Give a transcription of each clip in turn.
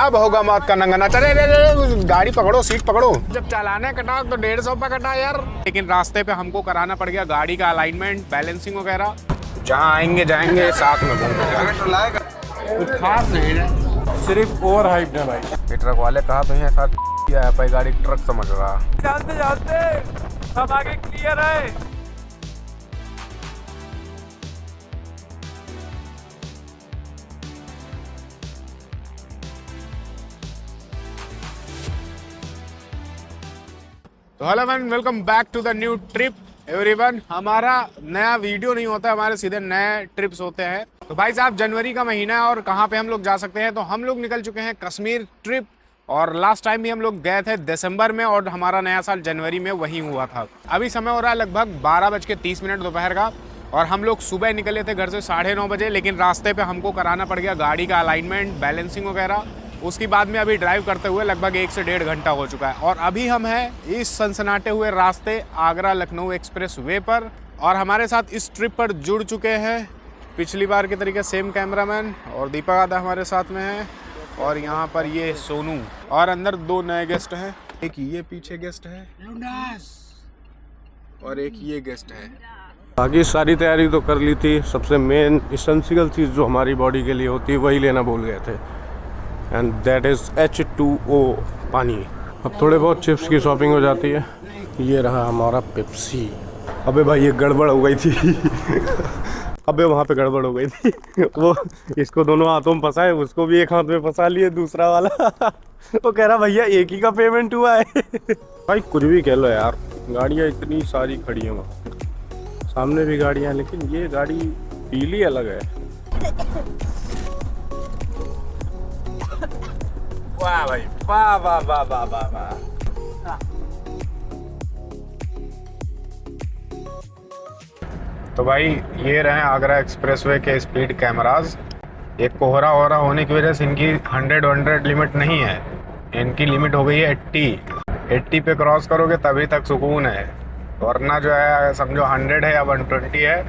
अब होगा मौत का नंगा नाच। अरे गाड़ी पकड़ो, सीट पकड़ो। जब चालाने कटा तो 150 पे कटा यार। लेकिन रास्ते पे हमको कराना पड़ गया गाड़ी का अलाइनमेंट, बैलेंसिंग वगैरह। जहाँ आएंगे जाएंगे साथ में घूमेंगे। कुछ खास नहीं है, सिर्फ ओवर हाइप है भाई। ट्रक वाले कहा तो यहाँ साथ है भाई, गाड़ी ट्रक समझ रहा। जानते जानते सब आगे क्लियर है। तो hello man, welcome back to the new trip everyone. हमारा नया वीडियो नहीं होता, हमारे सीधे नए ट्रिप्स होते हैं। तो भाई साहब, जनवरी का महीना है और कहाँ पे हम लोग जा सकते हैं, तो हम लोग निकल चुके हैं कश्मीर ट्रिप। और लास्ट टाइम भी हम लोग गए थे दिसंबर में और हमारा नया साल जनवरी में वहीं हुआ था। अभी समय हो रहा है लगभग 12:30 दोपहर का और हम लोग सुबह निकले थे घर से 9:30 बजे। लेकिन रास्ते पे हमको कराना पड़ गया गाड़ी का अलाइनमेंट, बैलेंसिंग वगैरह। उसके बाद में अभी ड्राइव करते हुए लगभग 1 से 1.5 घंटा हो चुका है और अभी हम हैं इस सनसनाटे हुए रास्ते आगरा लखनऊ एक्सप्रेस वे पर। और हमारे साथ इस ट्रिप पर जुड़ चुके हैं पिछली बार के तरीके सेम कैमरामैन और दीपक आदा हमारे साथ में है। और यहाँ पर ये सोनू और अंदर 2 नए गेस्ट हैं। एक ये पीछे गेस्ट है और एक ये गेस्ट है। बाकी सारी तैयारी तो कर ली थी, सबसे मेन इसेंशियल चीज़ जो हमारी बॉडी के लिए होती है वही लेना भूल गए थे, एंड दैट इज़ H2O पानी। अब थोड़े बहुत चिप्स की शॉपिंग हो जाती है। ये रहा हमारा पेप्सी। अबे भाई ये गड़बड़ हो गई थी अबे वहाँ पे गड़बड़ हो गई थी वो इसको दोनों हाथों में फंसाए, उसको भी एक हाथ में फंसा लिए दूसरा वाला वो कह रहा भैया एक ही का पेमेंट हुआ है भाई कुछ भी कह लो यार, गाड़ियाँ इतनी सारी खड़ी हैं वहाँ, सामने भी गाड़ियाँ, लेकिन ये गाड़ी पीली अलग है। वाह भाई, वाह वाह वाह वाह वाह वाह। तो भाई ये रहे आगरा एक्सप्रेसवे के स्पीड कैमरास। एक कोहरा वोहरा होने की वजह से इनकी 100 लिमिट नहीं है, इनकी लिमिट हो गई है 80 पे क्रॉस करोगे तभी तक सुकून है, वरना जो है समझो 100 है या 120 है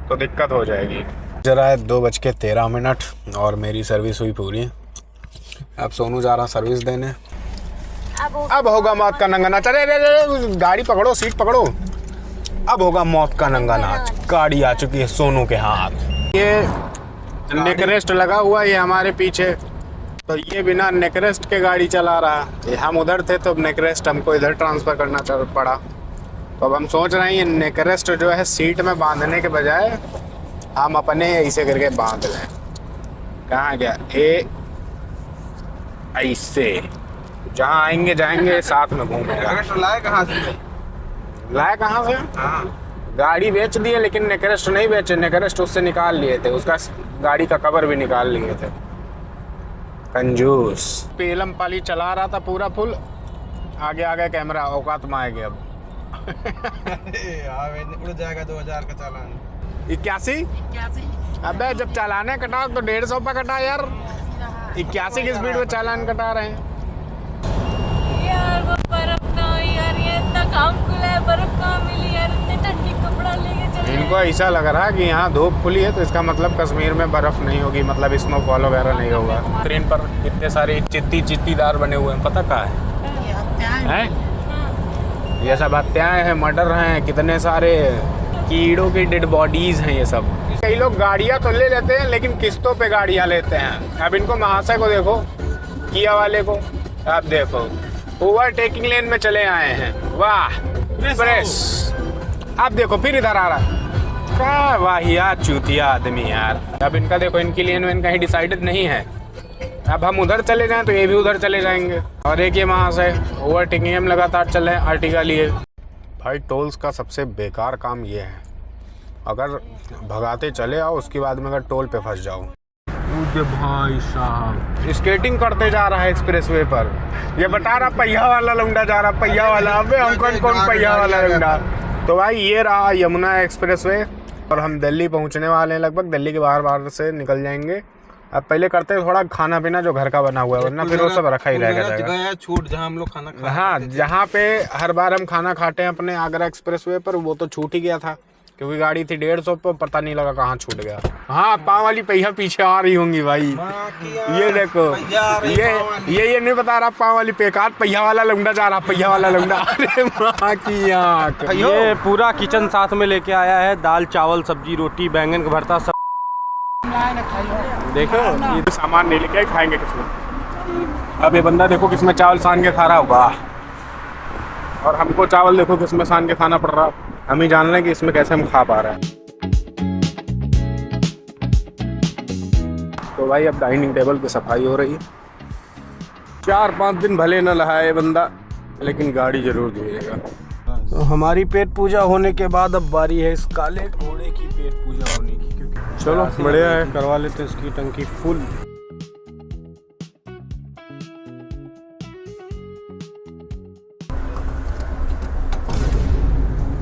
तो दिक्कत हो जाएगी। जरा है 2:13 और मेरी सर्विस हुई पूरी। अब सोनू जा रहा सर्विस देने। अब होगा मौत का नंगा नाच। अरे गाड़ी पकड़ो, सीट पकड़ो। अब होगा मौत का नंगा नाच। गाड़ी आ चुकी है सोनू के हाथ। ये नेकरेस्ट लगा हुआ है हमारे पीछे, तो ये बिना नेकरेस्ट के गाड़ी चला रहा है। हम उधर थे तो नेकरेस्ट हमको इधर ट्रांसफ़र करना पड़ा। तो अब हम सोच रहे हैं ये नेकरेस्ट जो है सीट में बांधने के बजाय हम अपने ऐसे करके बांध लें। कहाँ गया ऐसे, जहाँ आएंगे जाएंगे साथ में घूमेंगे। लाए कहाँ से? गाड़ी बेच दिए लेकिन नेकरेस्ट नहीं बेचे, नेकरेस्ट उससे निकाल लिए थे, उसका गाड़ी का कवर भी निकाल लिए थे, कंजूस। पेलम पाली चला रहा था पूरा फुल, आगे आगे कैमरा औकात में आएंगे। अब उड़ जाएगा 2000 का चालान। 81? अबे जब चालाने कटा तो 150 पे कटा यार। 81 की स्पीड में चालान कटा रहे हैं यार। वो बर्फ ना यार, ये इतना काम खुला है, बर्फ कहाँ मिली यार, इतने ठंडी कपड़ा लेके चले। इनको ऐसा लग रहा है कि यहाँ धूप खुली है तो इसका मतलब कश्मीर में बर्फ नहीं होगी, मतलब स्नोफॉल वगैरह नहीं होगा। स्क्रीन पर कितने सारे चित्तीदार बने हुए हैं, पता कहाँ है? ये सब हत्याएं हैं, मर्डर हैं, कितने सारे कीड़ों की डेड बॉडीज हैं ये सब। कई लोग गाड़ियाँ तो ले लेते हैं लेकिन किस्तों पे गाड़ियाँ लेते हैं। अब इनको महाशय को देखो, किया वाले को आप देखो, ओवरटेकिंग लेन में चले आए हैं। वाह प्रेस। अब देखो फिर इधर आ रहा, क्या वाहियात चूतिया आदमी यार। अब इनका देखो, इनकी लेन वेन कहीं डिसाइडेड नहीं है। अब हम उधर चले जाएं तो ये भी उधर चले जाएंगे। और एक ये महाशय ओवरटेकिंग में लगातार चल रहे हैं आर्टिका लिए। भाई टोल्स का सबसे बेकार काम ये है, अगर भगाते चले आओ उसके बाद में अगर टोल पे फंस जाओ। भाई साहब स्केटिंग करते जा रहा है एक्सप्रेसवे पर, ये बता रहा पहिया वाला लौंडा जा रहा, पहिया वाला। अबे हम कौन पहिया वाला लौंडा। तो भाई ये रहा यमुना एक्सप्रेसवे और हम दिल्ली पहुंचने वाले हैं। लगभग दिल्ली के बाहर से निकल जाएंगे। अब पहले करते हैं थोड़ा खाना पीना जो घर का बना हुआ है, वरना फिर वो सब रखा ही रहेगा। छूट जहाँ हम लोग खाना खा, हाँ, जहाँ पे हर बार हम खाना खाते हैं अपने आगरा एक्सप्रेसवे पर, वो तो छूट ही गया था। क्योंकि गाड़ी थी 150 पे, पता नहीं लगा कहाँ छूट गया। हाँ, पाँव वाली पहिया पीछे आ रही होंगी भाई। ये देखो, ये नहीं बता रहा पाँव वाली बेकार, पहिया वाला लौंडा जा रहा, पहिया वाला लौंडा। अरे माँ की आँख। ये पूरा किचन साथ में लेके आया है, दाल चावल सब्जी रोटी बैंगन का भरता सब। देखो ये सामान नहीं लेके खाएंगे किसमें। अब ये बंदा देखो किसमें चावल सान के खा रहा होगा, और हमको चावल देखो किसमें सान के खाना पड़ रहा। हम ही जान रहे हैं कि इसमें कैसे हम खा पा रहे हैं। तो भाई अब डाइनिंग टेबल की सफाई हो रही है। 4-5 दिन भले न नहाए बंदा, लेकिन गाड़ी जरूर धोएगा। तो हमारी पेट पूजा होने के बाद अब बारी है इस काले घोड़े की पेट पूजा होने की, क्योंकि चलो बढ़िया है, करवा लेते हैं इसकी टंकी फुल।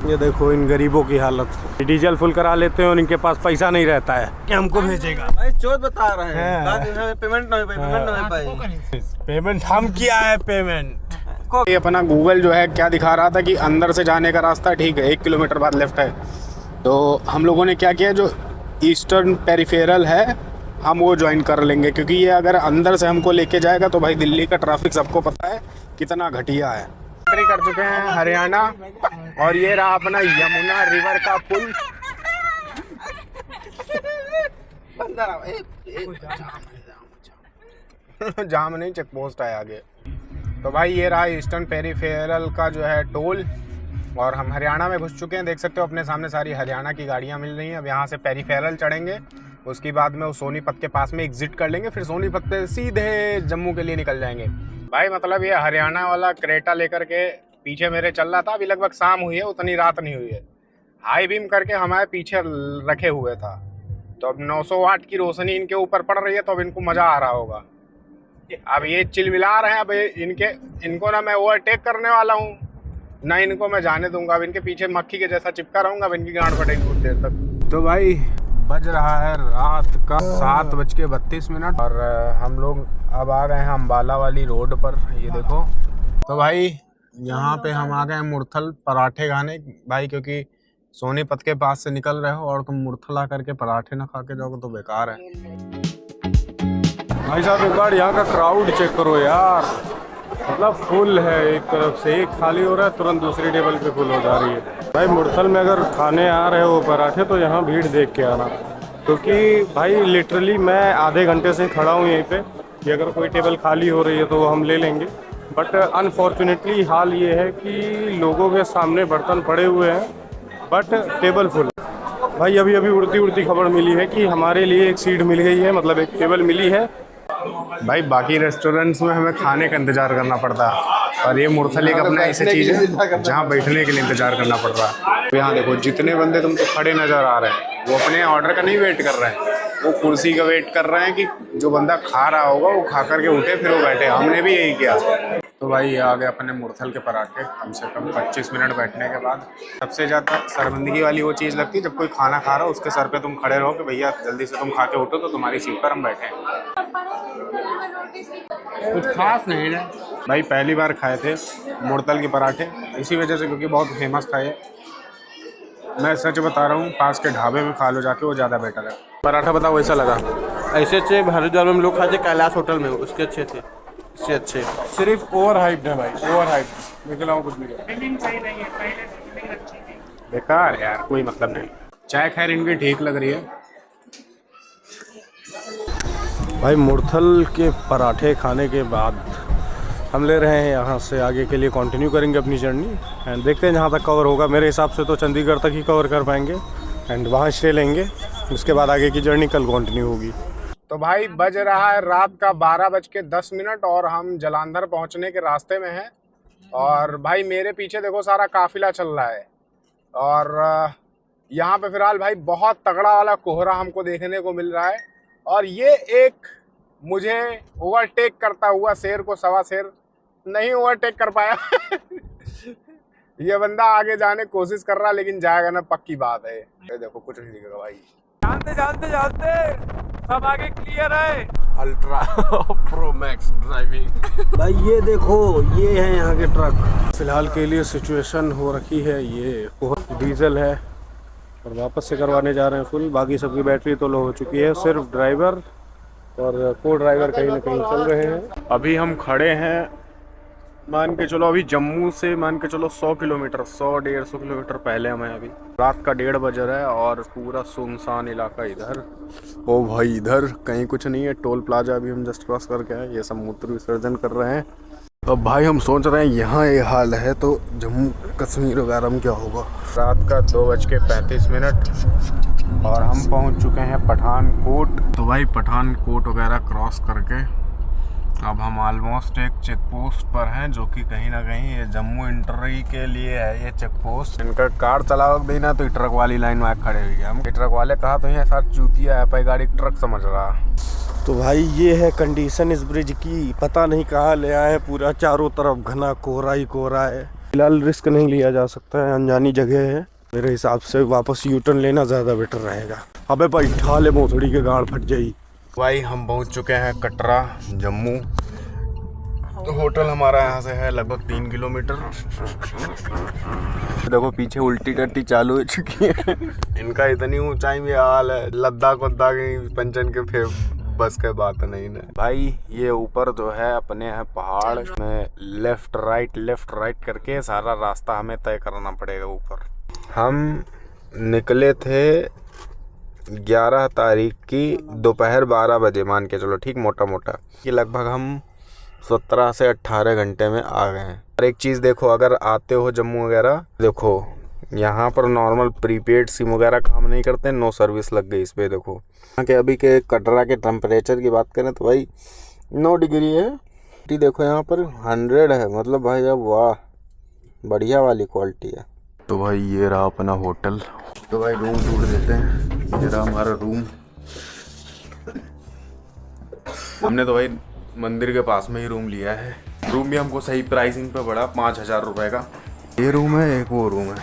ये देखो इन गरीबों की हालत, डीजल फुल करा लेते हैं और इनके पास पैसा नहीं रहता है कि हमको भेजेगा। भाई चोट बता रहे हैं, पेमेंट नहीं पाई। पेमेंट हम किया है पेमेंट। ये अपना गूगल जो है क्या दिखा रहा था कि अंदर से जाने का रास्ता ठीक है, 1 किलोमीटर बाद लेफ्ट है। तो हम लोगों ने क्या किया, जो ईस्टर्न पेरिफेरल है हम वो ज्वाइन कर लेंगे, क्योंकि ये अगर अंदर से हमको लेके जाएगा तो भाई दिल्ली का ट्रैफिक सबको पता है कितना घटिया है। एंट्री कर चुके हैं हरियाणा, और ये रहा अपना यमुना रिवर का पुल। जाम नहीं, चेक पोस्ट है आगे। तो भाई ये रहा ईस्टर्न पेरिफेरल का जो है टोल, और हम हरियाणा में घुस चुके हैं। देख सकते हो अपने सामने सारी हरियाणा की गाड़ियां मिल रही हैं। अब यहाँ से पेरिफेरल चढ़ेंगे, उसके बाद में वो सोनीपत के पास में एग्जिट कर लेंगे, फिर सोनीपत पे सीधे जम्मू के लिए निकल जाएंगे। भाई मतलब ये हरियाणा वाला क्रेटा लेकर के पीछे मेरे चल रहा था। अभी लगभग शाम हुई है, उतनी रात नहीं हुई है। हाई बीम करके हमारे पीछे रखे हुए था, तो अब 900 वाट की रोशनी इनके ऊपर पड़ रही है, तो अब इनको मज़ा आ रहा होगा। अब ये चिलमिला रहे हैं। अब इनको ना मैं ओवरटेक करने वाला हूँ, ना इनको मैं जाने दूंगा। अब इनके पीछे मक्खी के जैसा चिपका रहूँगा, अब इनकी गांड फटेगी कुछ देर तक। तो भाई बज रहा है रात का 7:32, और हम लोग अब आ गए हैं अम्बाला वाली रोड पर। ये देखो, तो भाई यहाँ पे हम आ गए हैं मुरथल पराठे खाने भाई, क्योंकि सोनीपत के पास से निकल रहे हो और तुम मुरथल आ करके पराठे ना खा के जाओगे तो बेकार है। भाई साहब एक बार यहाँ का क्राउड चेक करो यार, मतलब फुल है। एक तरफ से एक खाली हो रहा है, तुरंत दूसरी टेबल पे फुल हो जा रही है। भाई मुरथल में अगर खाने आ रहे हो पराठे तो यहाँ भीड़ देख के आना, क्योंकि भाई लिटरली मैं आधे घंटे से खड़ा हूँ यहीं पे कि अगर कोई टेबल खाली हो रही है तो वो हम ले लेंगे। बट अनफॉर्चुनेटली हाल ये है कि लोगों के सामने बर्तन पड़े हुए हैं, बट टेबल फुल। भाई अभी उड़ती खबर मिली है कि हमारे लिए एक सीट मिल गई है, मतलब एक टेबल मिली है। भाई बाकी रेस्टोरेंट्स में हमें खाने का इंतज़ार करना पड़ता है, और ये मुरथल एक अपना ऐसी चीज़ है जहाँ बैठने के लिए इंतज़ार करना पड़ रहा है। तो यहाँ देखो जितने बंदे तुमको खड़े नज़र आ रहे हैं, वो अपने ऑर्डर का नहीं वेट कर रहे हैं, वो कुर्सी का वेट कर रहे हैं कि जो बंदा खा रहा होगा वो खा करके उठे फिर वो बैठे। हमने भी यही किया। तो भाई ये आ गए अपने मुरथल के पराठे, कम से कम 25 मिनट बैठने के बाद। सबसे ज़्यादा शर्मिंदगी वाली वो चीज़ लगती है जब कोई खाना खा रहा हो, उसके सर पे तुम खड़े रहो कि भैया जल्दी से तुम खा के उठो तो तुम्हारी सीट पर हम बैठे हैं। कुछ खास नहीं है भाई, पहली बार खाए थे मुरथल के पराठे, इसी वजह से क्योंकि बहुत फेमस था ये। मैं सच बता रहा हूँ, पास के ढाबे में खा लो जाके, वो ज़्यादा बेटर है। पराठा बताओ वैसा लगा? ऐसे अच्छे हरिद्वार में हम लोग खाए थे कैलाश होटल में, उसके अच्छे थे, इससे अच्छे। सिर्फ ओवर हाइप्ड है भाई, ओवर हाइप्ड। निकला कुछ भी बेकार यार, कोई मतलब नहीं। चाय खैर इनकी ठीक लग रही है। भाई मुरथल के पराठे खाने के बाद हम ले रहे हैं यहाँ से आगे के लिए कंटिन्यू करेंगे अपनी जर्नी, एंड देखते हैं जहाँ तक कवर होगा। मेरे हिसाब से तो चंडीगढ़ तक ही कवर कर पाएंगे, एंड वहाँ स्टे लेंगे। उसके बाद आगे की जर्नी कल कंटिन्यू होगी। तो भाई बज रहा है रात का 12:10 और हम जालंधर पहुँचने के रास्ते में हैं। और भाई मेरे पीछे देखो सारा काफिला चल रहा है, और यहाँ पे फिलहाल भाई बहुत तगड़ा वाला कोहरा हमको देखने को मिल रहा है। और ये एक मुझे ओवरटेक करता हुआ शेर को सवा शेर नहीं ओवरटेक कर पाया। ये बंदा आगे जाने की कोशिश कर रहा, लेकिन जाएगा ना, पक्की बात है। ये देखो कुछ नहीं दिखेगा भाई। जानते सब आगे क्लियर है। Ultra pro max driving. भाई ये देखो, ये है यहाँ के ट्रक। फिलहाल के लिए सिचुएशन हो रखी है, ये बहुत डीजल है और वापस से करवाने जा रहे हैं फुल। बाकी सबकी बैटरी तो लो हो चुकी है, सिर्फ ड्राइवर और को ड्राइवर कहीं ना कहीं चल रहे हैं। अभी हम खड़े हैं, मान के चलो अभी जम्मू से मान के चलो 100 किलोमीटर 100-150 किलोमीटर पहले हमें। अभी रात का 1:30 बज रहा है और पूरा सुनसान इलाका इधर। ओ भाई इधर कहीं कुछ नहीं है। टोल प्लाजा अभी हम जस्ट क्रॉस करके आए, ये सब मूत्र विसर्जन कर रहे हैं। अब भाई हम सोच रहे हैं यहाँ ये हाल है तो जम्मू कश्मीर वगैरह में क्या होगा। रात का 2:35 और हम पहुँच चुके हैं पठानकोट। तो भाई पठानकोट वगैरह क्रॉस करके अब हम ऑलमोस्ट एक चेक पोस्ट पर हैं, जो कि कहीं ना कहीं ये जम्मू इंटरी के लिए है ये चेक पोस्ट। इनका कार चलावक देना तो ट्रक वाली लाइन में खड़े हुए हम। ट्रक वाले कहा तो यहाँ साथ चूतिया है, पाई गाड़ी ट्रक समझ रहा। तो भाई ये है कंडीशन इस ब्रिज की, पता नहीं कहाँ ले आए। पूरा चारों तरफ घना कोहरा ही कोहरा है। फिलहाल रिस्क नहीं लिया जा सकता है, अनजानी जगह है। मेरे हिसाब से वापस यूटर्न लेना ज़्यादा बेटर रहेगा। अबे भाई ठाले मोथड़ी के गाड़ फट जाई। भाई हम पहुंच चुके हैं कटरा जम्मू। तो होटल हमारा यहाँ से है लगभग 3 किलोमीटर। देखो पीछे उल्टी टट्टी चालू हो चुकी है। इनका इतनी ऊंचाई में हाल है, लद्दाख पंचन के फिर बस के बात नहीं ना भाई। ये ऊपर जो है अपने है पहाड़ में, लेफ्ट राइट करके सारा रास्ता हमें तय करना पड़ेगा ऊपर। हम निकले थे 11 तारीख की दोपहर 12 बजे, मान के चलो ठीक मोटा मोटा कि लगभग हम 17 से 18 घंटे में आ गए हैं। और एक चीज़ देखो, अगर आते हो जम्मू वगैरह, देखो यहाँ पर नॉर्मल प्रीपेड सिम वगैरह काम नहीं करते, नो सर्विस लग गई इस पर। देखो यहाँ के अभी के कटरा के टेम्परेचर की बात करें तो भाई 9 डिग्री है। देखो यहाँ पर 100 है, मतलब भाई अब वाह बढ़िया वाली क्वालिटी है। तो भाई ये रहा अपना होटल। तो भाई रूम ढूंढ देते हैं, ये रहा हमारा रूम। हमने तो भाई मंदिर के पास में ही रूम लिया है। रूम भी हमको सही प्राइसिंग पे पड़ा 5000 रुपए का। ये रूम है, एक वो रूम है।